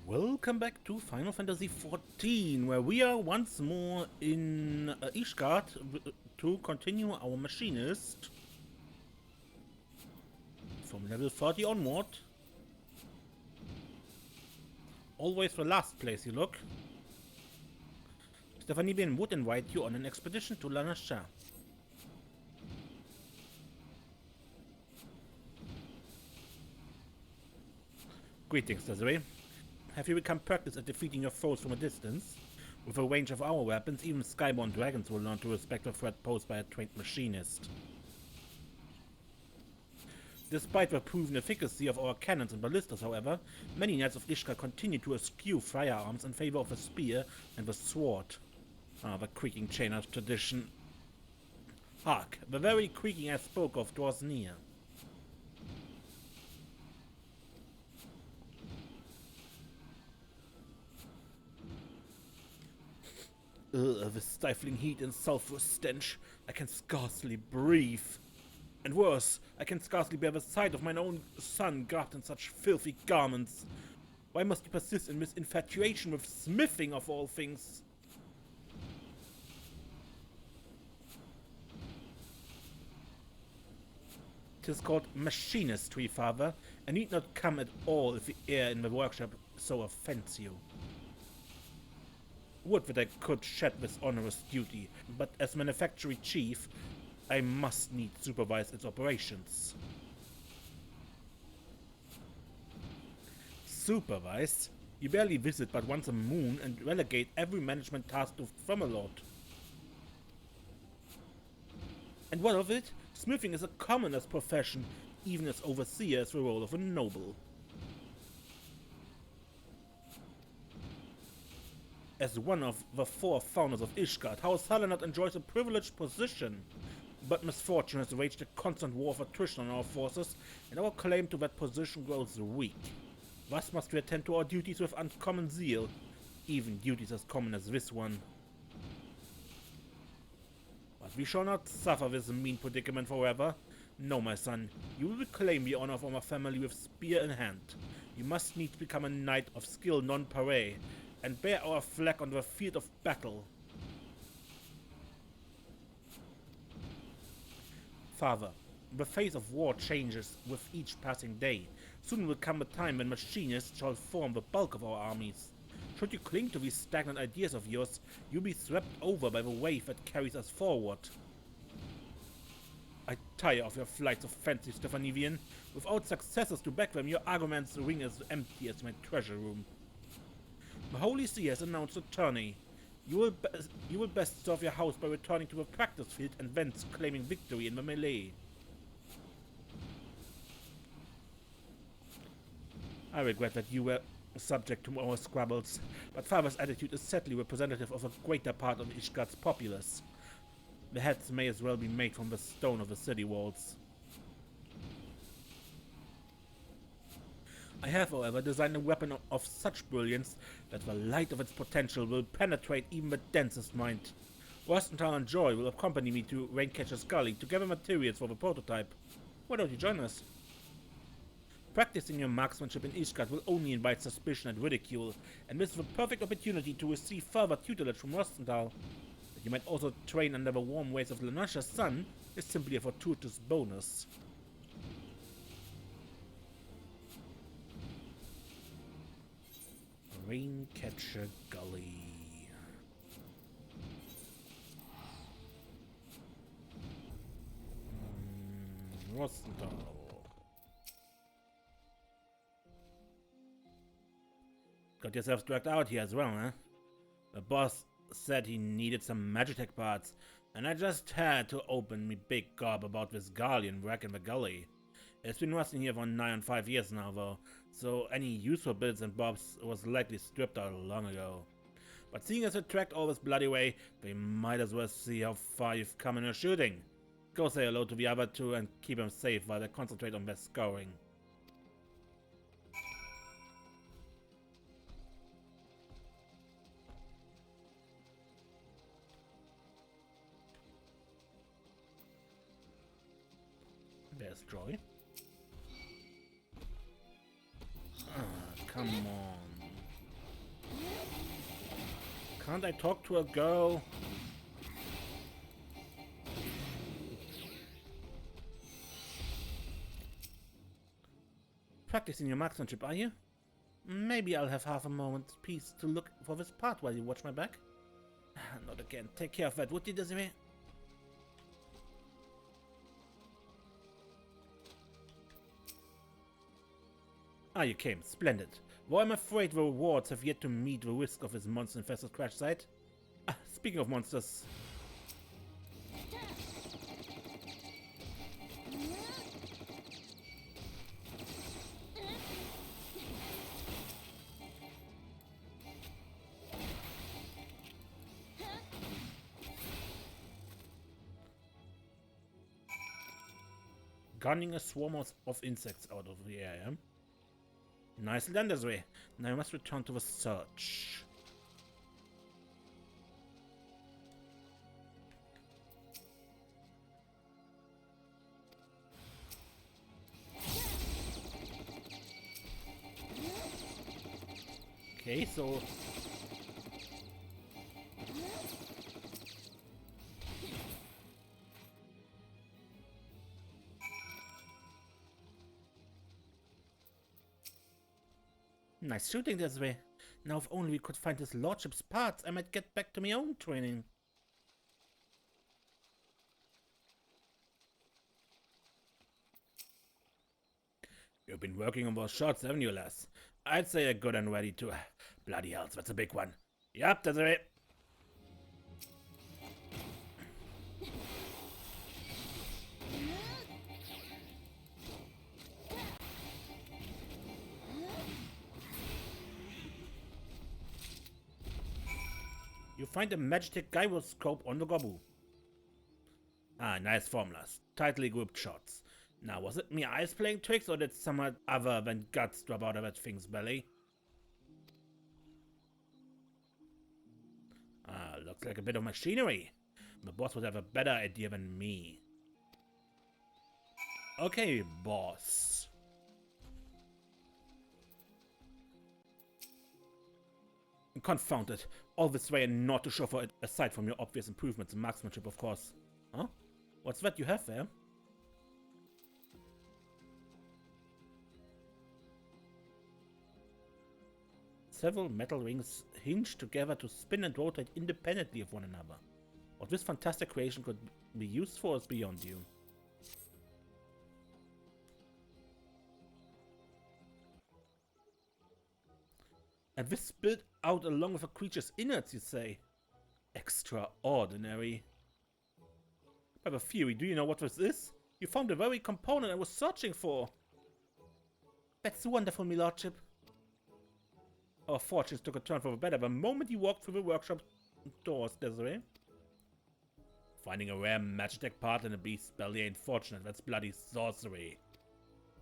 Welcome back to Final Fantasy XIV, where we are once more in Ishgard to continue our machinist from level 30 onward. Always the last place you look. Stephanie Bean would invite you on an expedition to La Nasha. Greetings, Desiree. Have you become practiced at defeating your foes from a distance? With a range of our weapons, even skyborn dragons will learn to respect the threat posed by a trained machinist. Despite the proven efficacy of our cannons and ballistas, however, many knights of Ishgard continue to eschew firearms in favor of the spear and the sword. The creaking chain of tradition. Hark, the very creaking I spoke of draws near. Ugh, the stifling heat and sulphurous stench. I can scarcely breathe. And worse, I can scarcely bear the sight of mine own son garbed in such filthy garments. Why must you persist in this infatuation with smithing of all things? 'Tis called Machinist, father, and need not come at all if the air in the workshop so offends you. Would that I could shed this onerous duty, but as manufactory chief, I must need supervise its operations. Supervise? You barely visit but once a moon and relegate every management task to Firmalord. And what of it? Smithing is a commoner's profession, even as overseer is the role of a noble. As one of the four founders of Ishgard, House Halenat enjoys a privileged position. But misfortune has waged a constant war of attrition on our forces, and our claim to that position grows weak. Thus must we attend to our duties with uncommon zeal, even duties as common as this one. But we shall not suffer this mean predicament forever. No, my son, you will reclaim the honor of our family with spear in hand. You must needs become a knight of skill non-pareil, and bear our flag on the field of battle. Father, the face of war changes with each passing day. Soon will come a time when machinists shall form the bulk of our armies. Should you cling to these stagnant ideas of yours, you'll be swept over by the wave that carries us forward. I tire of your flights of fancy, Stephanivian. Without successors to back them, your arguments ring as empty as my treasure room. The Holy See has announced a tourney. You will best serve your house by returning to the practice field and thence claiming victory in the melee. I regret that you were subject to our squabbles, but Father's attitude is sadly representative of a greater part of Ishgard's populace. The heads may as well be made from the stone of the city walls. I have, however, designed a weapon of such brilliance that the light of its potential will penetrate even the densest mind. Rostenthal and Joy will accompany me to Raincatcher's Gully to gather materials for the prototype. Why don't you join us? Practicing your marksmanship in Ishgard will only invite suspicion and ridicule, and this is the perfect opportunity to receive further tutelage from Rostenthal. That you might also train under the warm ways of Lanasha's son is simply a fortuitous bonus. Raincatcher Gully. Rostenthal. Got yourself dragged out here as well, huh? The boss said he needed some Magitech parts, and I just had to open me big gob about this Guardian wreck in the gully. It's been rusting here for nigh on 5 years now, though, so any useful bits and bobs was likely stripped out long ago. But seeing as we tracked all this bloody way, we might as well see how far you've come in your shooting. Go say hello to the other two and keep them safe while they concentrate on their scouring. There's Joy. Ah, come on. Can't I talk to a girl? Practicing your marksmanship, are you? Maybe I'll have half a moment's peace to look for this part while you watch my back. Not again. Take care of that, would you, Desiree? Ah, you came. Splendid. Though I'm afraid the rewards have yet to meet the risk of this monster-infested crash site. Ah, speaking of monsters. Gunning a swarm of insects out of the air. Nicely done, Desiree. Now I must return to the search. Okay, so... Nice shooting, Desiree. Now if only we could find his lordship's parts, I might get back to my own training. You've been working on those shots, haven't you, lass? I'd say you're good and ready to... Bloody hell, that's a big one. Yup, Desiree. You find a magic gyroscope on the Gobu. Ah, nice formulas. Tightly gripped shots. Now, was it me eyes playing tricks, or did someone other than guts drop out of that thing's belly? Ah, looks like a bit of machinery. The boss would have a better idea than me. Okay, boss. Confound it. All this way and not to show for it, aside from your obvious improvements in marksmanship, of course. Huh? What's that you have there? Several metal rings hinge together to spin and rotate independently of one another. What this fantastic creation could be used for is beyond you. And this spilled out along with a creature's innards, you say? Extraordinary. I have a theory. Do you know what this is? You found the very component I was searching for. That's wonderful, my lordship. Our fortunes took a turn for the better the moment you walked through the workshop doors, Desiree. Finding a rare magitech part in a beast's belly ain't fortunate. That's bloody sorcery.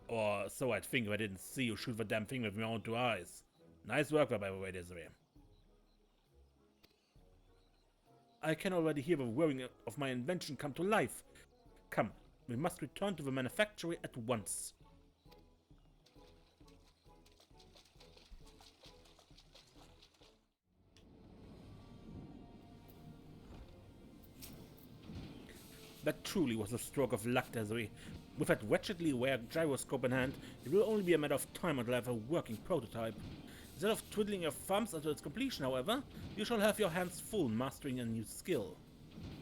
Or so I'd think if I didn't see you shoot the damn thing with my own two eyes. Nice work, by the way, Desiree. I can already hear the whirring of my invention come to life. Come, we must return to the manufactory at once. That truly was a stroke of luck, Desiree. With that wretchedly rare gyroscope in hand, it will only be a matter of time until I have a working prototype. Instead of twiddling your thumbs until its completion, however, you shall have your hands full mastering a new skill.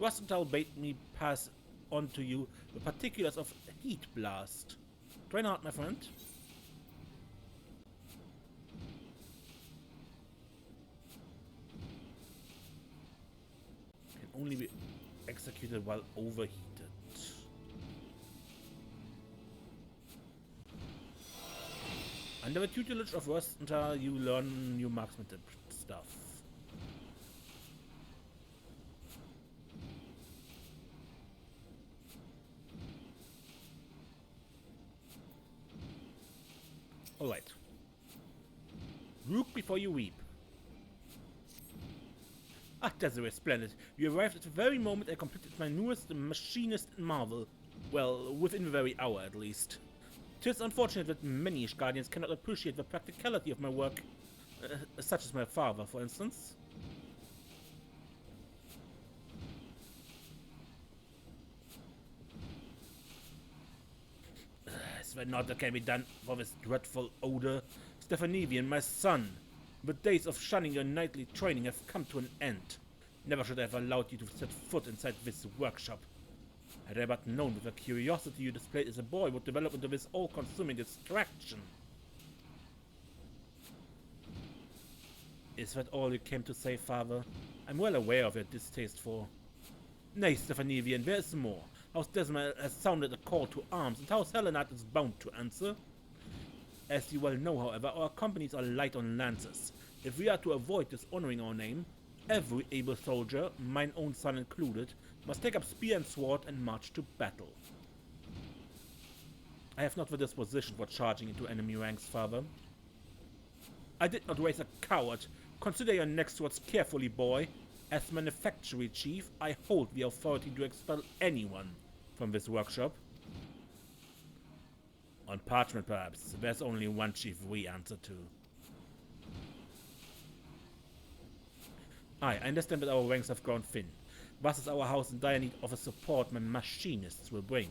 Rosenthal bade me pass on to you the particulars of Heat Blast. Try not, my friend. Can only be executed while overheated. Under the tutelage of Rosenthal, you learn new marksmanship stuff. Alright. Rook before you weep. Ah, Desiree, splendid. You arrived at the very moment I completed my newest machinist in Marvel. Well, within the very hour at least. 'Tis unfortunate that many Guardians cannot appreciate the practicality of my work, such as my father, for instance. is there not that can be done for this dreadful odor? Stephanivian, my son, the days of shunning your nightly training have come to an end. Never should I have allowed you to set foot inside this workshop. Had I but known that the curiosity you displayed as a boy would develop into this all-consuming distraction. Is that all you came to say, father? I'm well aware of your distaste for... Nay, Stephanivian, there is more. House Desma has sounded a call to arms, and House Helena is bound to answer. As you well know, however, our companies are light on lances. If we are to avoid dishonoring our name, every able soldier, mine own son included, must take up spear and sword and march to battle. I have not the disposition for charging into enemy ranks, father. I did not raise a coward. Consider your next words carefully, boy. As manufactory chief, I hold the authority to expel anyone from this workshop. On parchment, perhaps. There's only one chief we answer to. I understand that our ranks have grown thin. Thus is our house in dire need of a support my machinists will bring.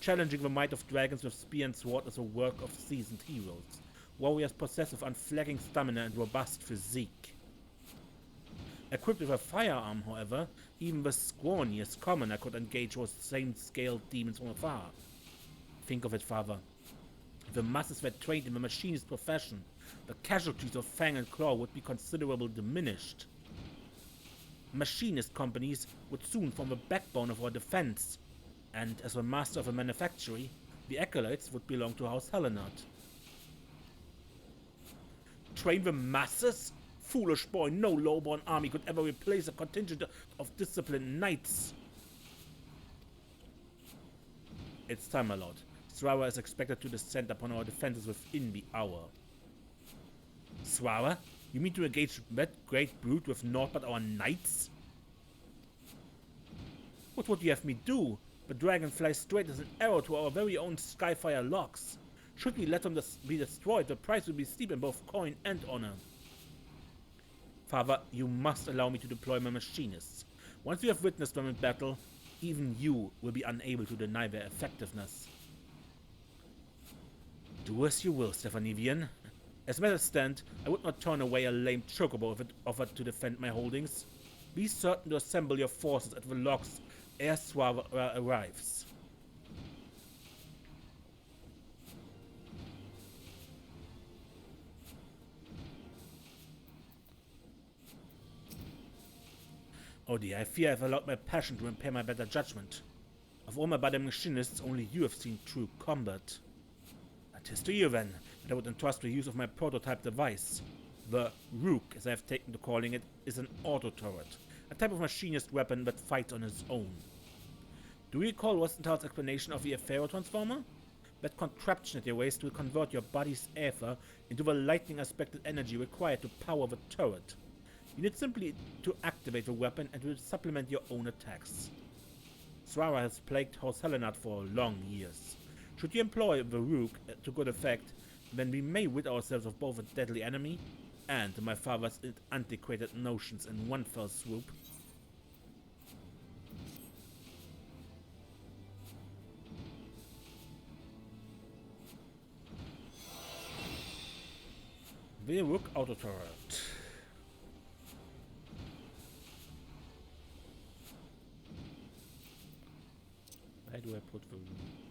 Challenging the might of dragons with spear and sword is a work of seasoned heroes. Warriors possessed with unflagging stamina and robust physique. Equipped with a firearm, however, even the scrawniest commoner could engage those same-scaled demons from afar. Think of it, father. If the masses were trained in the machinist profession, the casualties of fang and claw would be considerably diminished. Machinist companies would soon form the backbone of our defense, and as the master of a manufactory, the accolades would belong to House Helenard. Train the masses? Foolish boy, no lowborn army could ever replace a contingent of disciplined knights. It's time, my lord. Swawa is expected to descend upon our defenses within the hour. Swawa? You mean to engage that great brute with naught but our knights? What would you have me do? The dragon flies straight as an arrow to our very own Skyfire locks. Should we let them be destroyed, the price will be steep in both coin and honor. Father, you must allow me to deploy my machinists. Once you have witnessed them in battle, even you will be unable to deny their effectiveness. Do as you will, Stephanivian. As matters stand, I would not turn away a lame chocobo if it offered to defend my holdings. Be certain to assemble your forces at the locks ere Swawa arrives. Oh dear, I fear I've allowed my passion to impair my better judgment. Of all my buddy machinists, only you have seen true combat. That is to you then, that I would entrust the use of my prototype device. The Rook, as I have taken to calling it, is an auto-turret, a type of machinist weapon that fights on its own. Do you recall Rosenthal's explanation of the Aphero transformer? That contraption at your waist will convert your body's aether into the lightning-aspected energy required to power the turret. You need simply to activate the weapon and it will supplement your own attacks. Swawa has plagued House Helenard for long years. Should you employ the Rook to good effect, then we may rid ourselves of both a deadly enemy and my father's antiquated notions in one fell swoop. The Rook auto turret. Where do I put the Rook?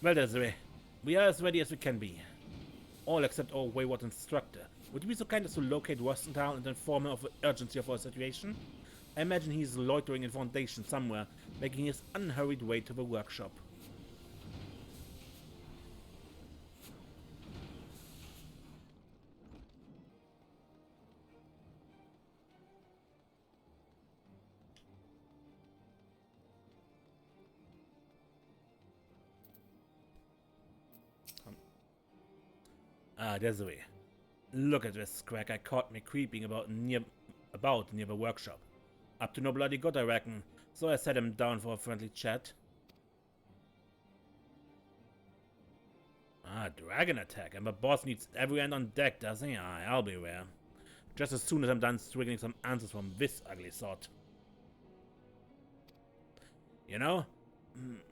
Well, Desiree, we are as ready as we can be. All except our wayward instructor. Would you be so kind as to locate Rosenthal and inform him of the urgency of our situation? I imagine he is loitering in Foundation somewhere, making his unhurried way to the workshop. Ah, there's the way. Look at this crack I caught me creeping about near the workshop. Up to no bloody good, I reckon, so I sat him down for a friendly chat. Ah, dragon attack, and the boss needs every hand on deck, does he? Aye, I'll be aware. Just as soon as I'm done striggling some answers from this ugly sort. You know,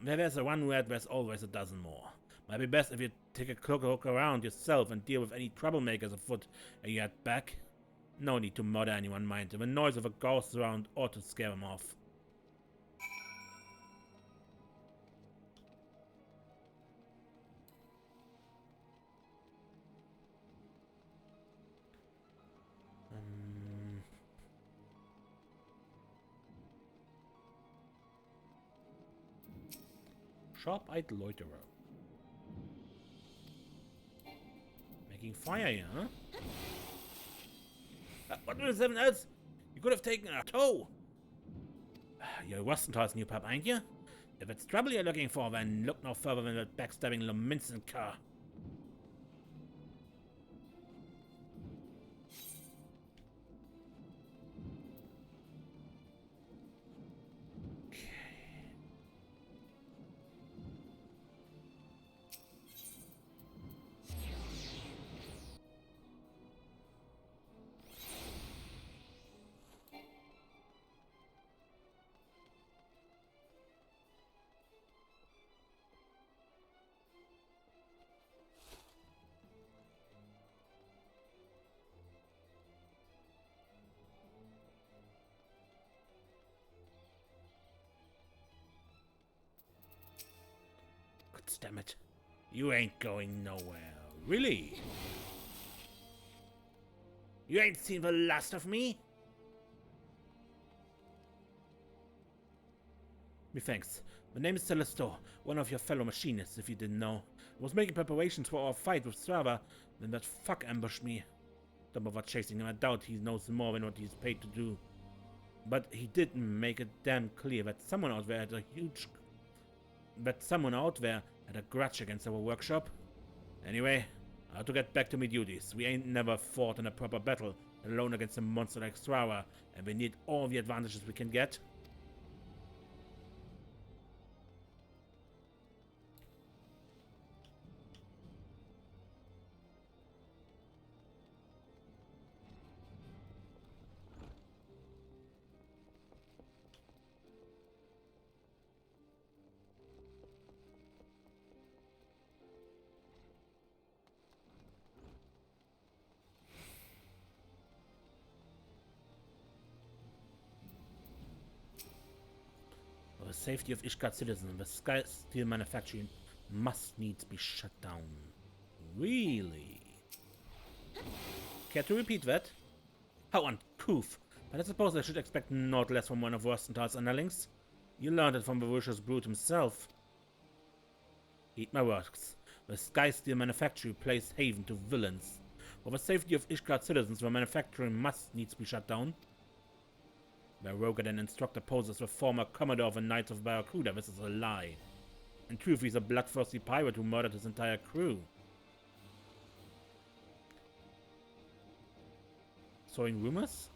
where there's a one rat, there's always a dozen more. Might be best if you take a closer look around yourself and deal with any troublemakers afoot and you head back. No need to murder anyone, mind. The noise of a ghost around ought to scare them off. Sharp-eyed loiterer. Making fire here, huh? What the 7 else? You could have taken a tow. You're Wustenthal's new pup, ain't you? If it's trouble you're looking for, then look no further than that backstabbing Lominson car. Damn it. You ain't going nowhere. Really? You ain't seen the last of me? Me thanks. My name is Celestor, one of your fellow machinists, if you didn't know. I was making preparations for our fight with Strava, then that fuck ambushed me. Don't bother chasing him. I doubt he knows more than what he's paid to do. But he did make it damn clear that someone out there had a grudge against our workshop. Anyway, I have to get back to my duties. We ain't never fought in a proper battle alone against a monster like Strava, and we need all the advantages we can get. The safety of Ishgard citizens, the Skysteel Manufacturing must needs be shut down. Really? Care to repeat that? How uncouth! But I suppose I should expect naught less from one of Wustenthal's underlings. You learned it from the vicious brute himself. Heed my words. The Skysteel Manufacturing plays haven to villains. For the safety of Ishgard citizens, the manufacturing must needs be shut down. The Rogan and instructor poses the former commodore of the Knights of Barracuda. This is a lie. In truth, he's a bloodthirsty pirate who murdered his entire crew. Sowing rumors?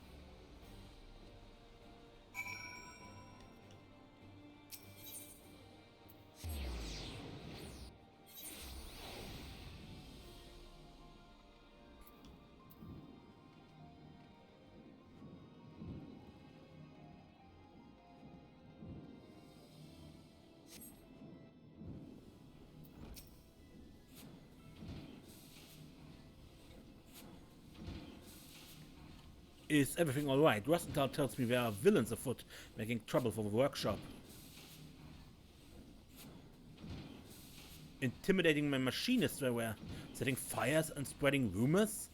Is everything alright? Wusthenthal tells me there are villains afoot, making trouble for the workshop. Intimidating my machinists they were, setting fires and spreading rumors?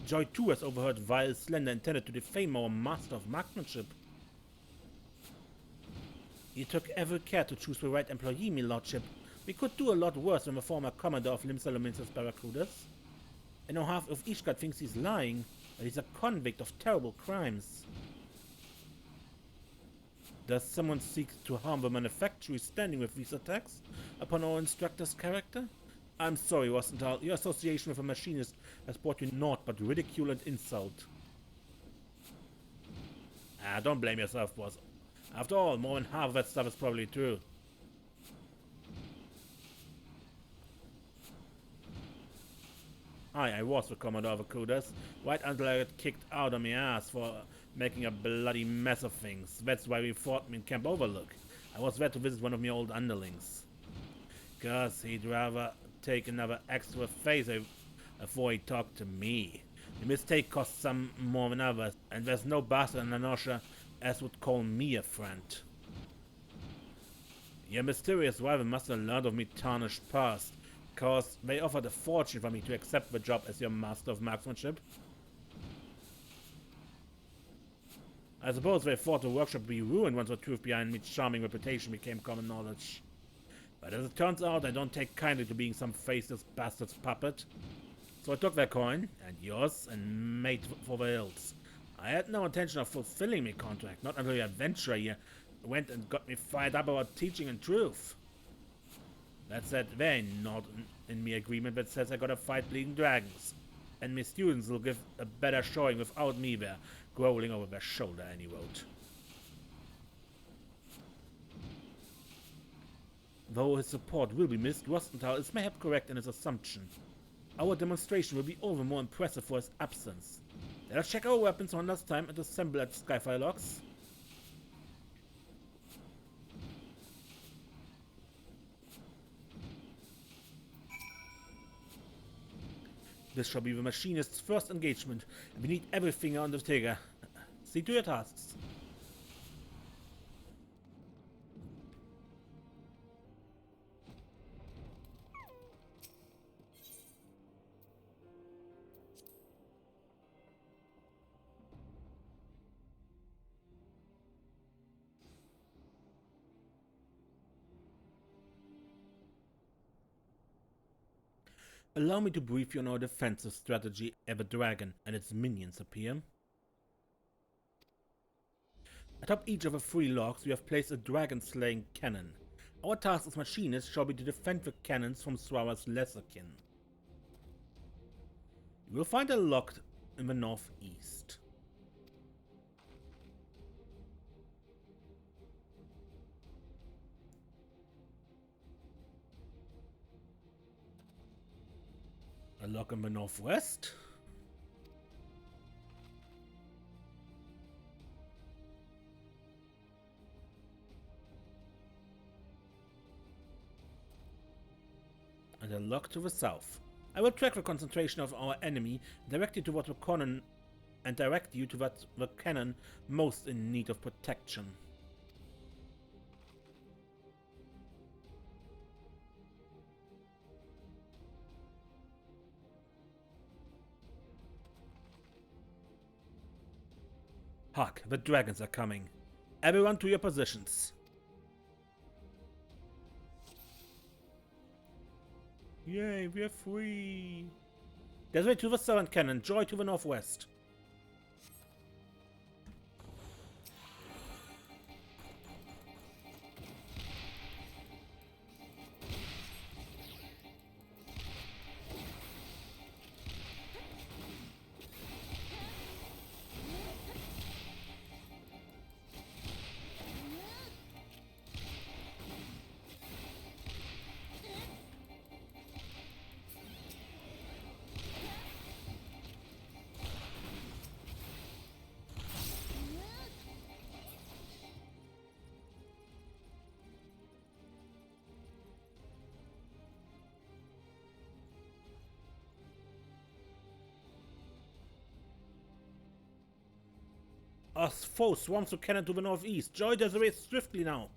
Joy too has overheard vile slander intended to defame our master of marksmanship. You took every care to choose the right employee, me lordship. We could do a lot worse than the former commodore of Limsa Barracudas. I know half of Ishgard thinks he's lying, but he's a convict of terrible crimes. Does someone seek to harm the manufacturer standing with these attacks upon our instructor's character? I'm sorry, Rosenthal. Your association with a machinist has brought you naught but ridicule and insult. Ah, don't blame yourself, boss. After all, more than half of that stuff is probably true. I was the Commodore of Akudas, right until I got kicked out of my ass for making a bloody mess of things. That's why we fought me in Camp Overlook. I was there to visit one of my old underlings. 'Cause he'd rather take another extra phase before he talked to me. The mistake cost some more than others, and there's no bastard in Nanosha as would call me a friend. Your mysterious rival must have learned of me tarnished past, cause they offered a fortune for me to accept the job as your master of marksmanship. I suppose they thought the workshop would be ruined once the truth behind my charming reputation became common knowledge. But as it turns out, I don't take kindly to being some faceless bastard's puppet. So I took their coin, and yours, and made for the hills. I had no intention of fulfilling my contract, not until your adventurer here went and got me fired up about teaching and truth. That said, there ain't not in me agreement that says I gotta fight bleeding dragons, and my students will give a better showing without me there, growling over their shoulder any road. Though his support will be missed, Rosenthal is mayhap correct in his assumption. Our demonstration will be all the more impressive for his absence. Let us check our weapons one last time and assemble at Skyfire locks. This shall be the machinist's first engagement, and we need everything on the trigger. See to your tasks. Allow me to brief you on our defensive strategy ere the dragon and its minions appear. Atop each of the 3 logs we have placed a dragon-slaying cannon. Our task as machinists shall be to defend the cannons from Swara's lesserkin. You will find a log in the northeast. A log in the northwest. And a log to the south. I will track the concentration of our enemy, direct you to what the cannon, and direct you to what the cannon most in need of protection. Hark, the dragons are coming. Everyone to your positions. Yay, we are free. Desiree to the southern cannon, Joy to the northwest. Our foe swarms the cannon to the northeast. Joy Desiree swiftly now.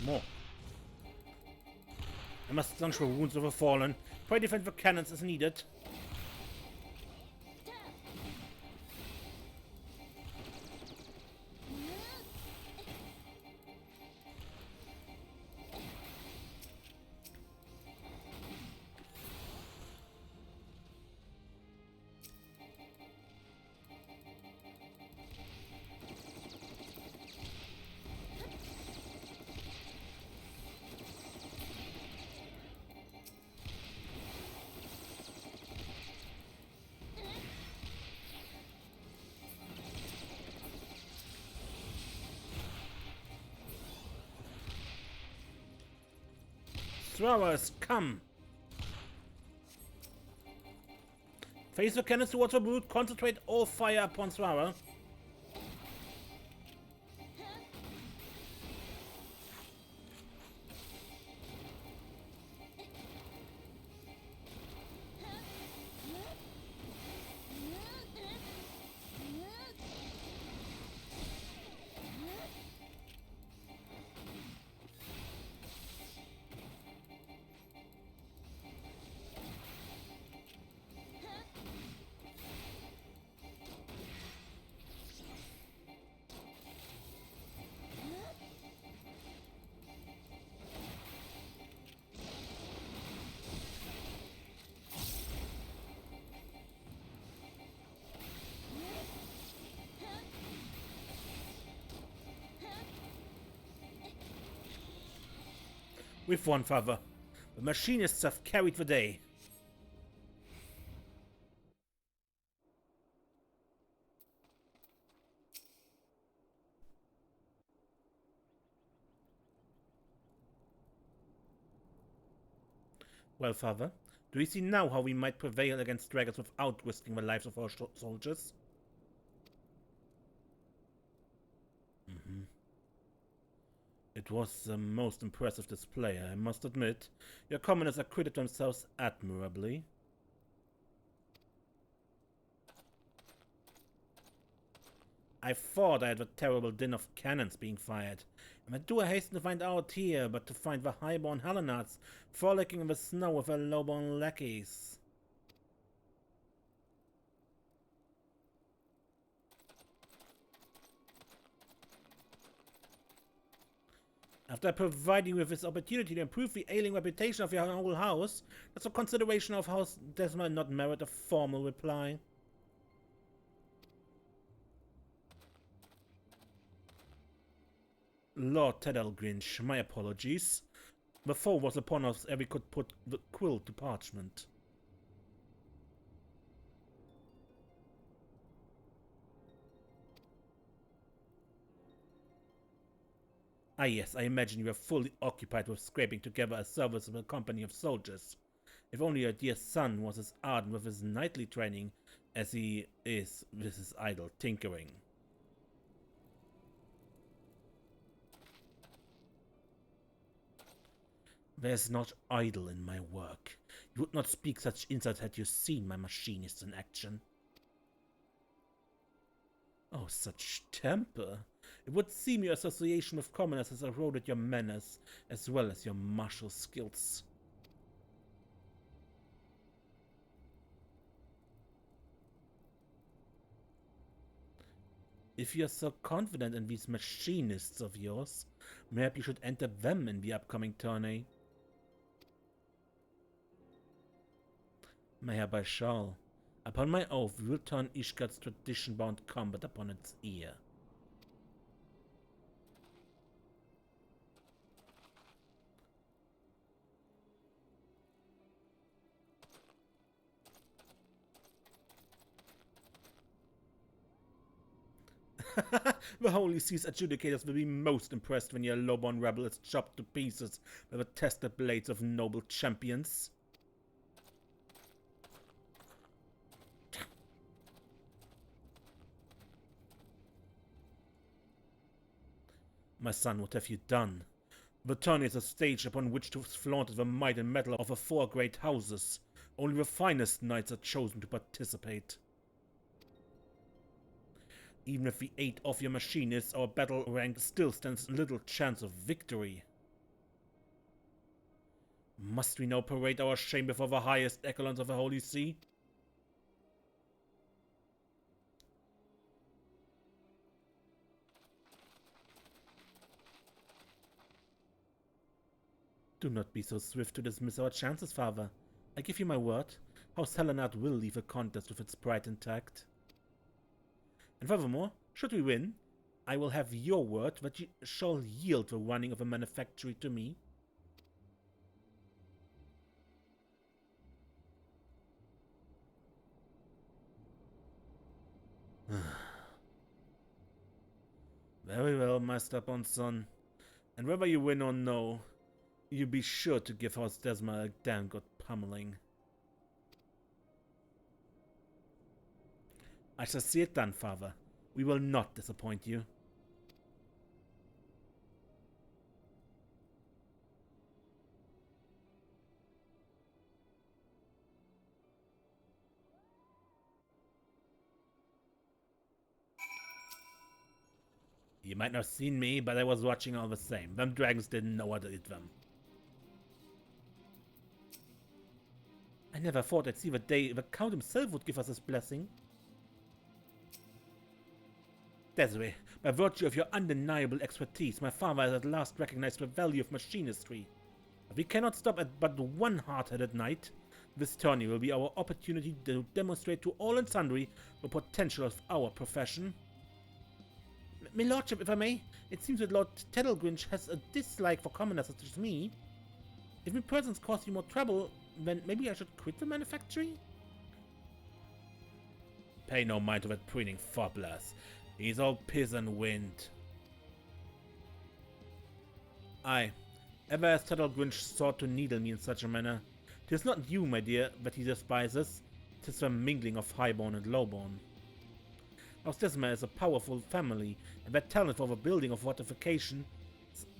More. I must stanch for wounds of the fallen. Pray defend the cannons as needed. Throwers, come! Face the cannons towards the brute, concentrate all fire upon Thrower. We've won, Father. The machinists have carried the day. Well, Father, do you see now how we might prevail against dragons without risking the lives of our soldiers? It was the most impressive display, I must admit. Your commoners acquitted themselves admirably. I thought I had a terrible din of cannons being fired, and I do hasten to find out here, but to find the highborn Hellenards frolicking in the snow with their lowborn lackeys. After providing you with this opportunity to improve the ailing reputation of your whole house, does a consideration of House Desmond not merit a formal reply? Lord Tedalgrinch, my apologies. The foe was upon us ere we could put the quill to parchment. Ah yes, I imagine you are fully occupied with scraping together a serviceable company of soldiers. If only your dear son was as ardent with his knightly training as he is with his idle tinkering. There's not idle in my work. You would not speak such insults had you seen my machinist in action. Oh, such temper! It would seem your association with commoners has eroded your manners, as well as your martial skills. If you're so confident in these machinists of yours, maybe you should enter them in the upcoming tourney. Mayhap I shall. Upon my oath, we will turn Ishgard's tradition-bound combat upon its ear. The Holy Sea's adjudicators will be most impressed when your lowborn rebel is chopped to pieces by the tested blades of noble champions. My son, what have you done? The tourney is a stage upon which to flaunt the might and mettle of the four great houses. Only the finest knights are chosen to participate. Even if we ate off your machinists, our battle rank still stands little chance of victory. Must we now parade our shame before the highest echelons of the Holy See? Do not be so swift to dismiss our chances, father. I give you my word, House Helenard will leave the contest with its pride intact. And furthermore, should we win, I will have your word that you shall yield the running of a manufactory to me. Very well, my stubborn son. And whether you win or no, you be sure to give House Desma a damn good pummeling. I shall see it done, father. We will not disappoint you. You might not have seen me, but I was watching all the same. Them dragons didn't know what to eat them. I never thought I'd see the day the Count himself would give us his blessing. Desiree, by virtue of your undeniable expertise, my father has at last recognized the value of machinistry. If we cannot stop at but one hard-headed knight, this tourney will be our opportunity to demonstrate to all and sundry the potential of our profession. My lordship, if I may, it seems that Lord Tettlegrinch has a dislike for commoners such as me. If my presence causes you more trouble, then maybe I should quit the manufactory? Pay no mind to that preening fobblas. He's all piss and wind. Aye, ever as Tettlegrinch sought to needle me in such a manner, 'tis not you, my dear, that he despises, 'tis the mingling of highborn and lowborn. House Desma is a powerful family, and their talent for the building of fortifications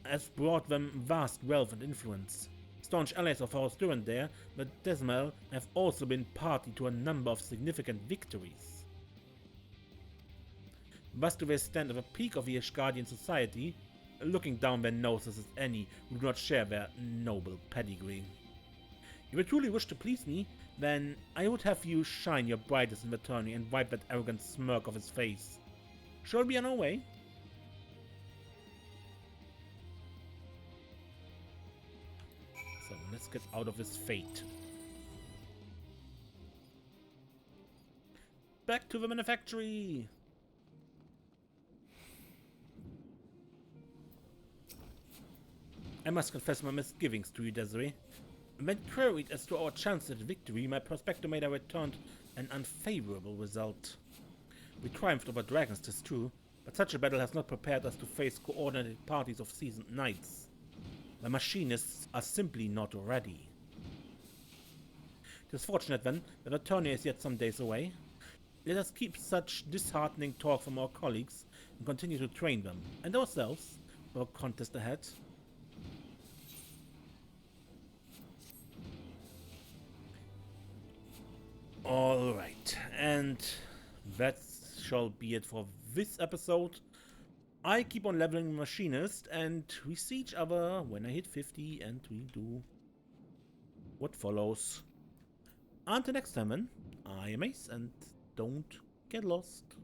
has brought them vast wealth and influence. Staunch allies of House Durandare, but Desmal have also been party to a number of significant victories. Thus do they stand at the peak of the Ishgardian society, looking down their noses at any who do not share their noble pedigree. If you truly wish to please me, then I would have you shine your brightest in the tourney and wipe that arrogant smirk off his face. Shall we be on our way? So let's get out of this fate. Back to the manufactory! I must confess my misgivings to you, Desiree. When queried as to our chances at victory, my prospectometer returned an unfavorable result. We triumphed over dragons, 'tis true, but such a battle has not prepared us to face coordinated parties of seasoned knights. The machinists are simply not ready. 'Tis fortunate, then, that the tourney is yet some days away. Let us keep such disheartening talk from our colleagues and continue to train them, and ourselves, for a contest ahead. Alright, and that shall be it for this episode. I keep on leveling Machinist, and we see each other when I hit 50, and we do what follows. Until next time, then, I am Ace, and don't get lost.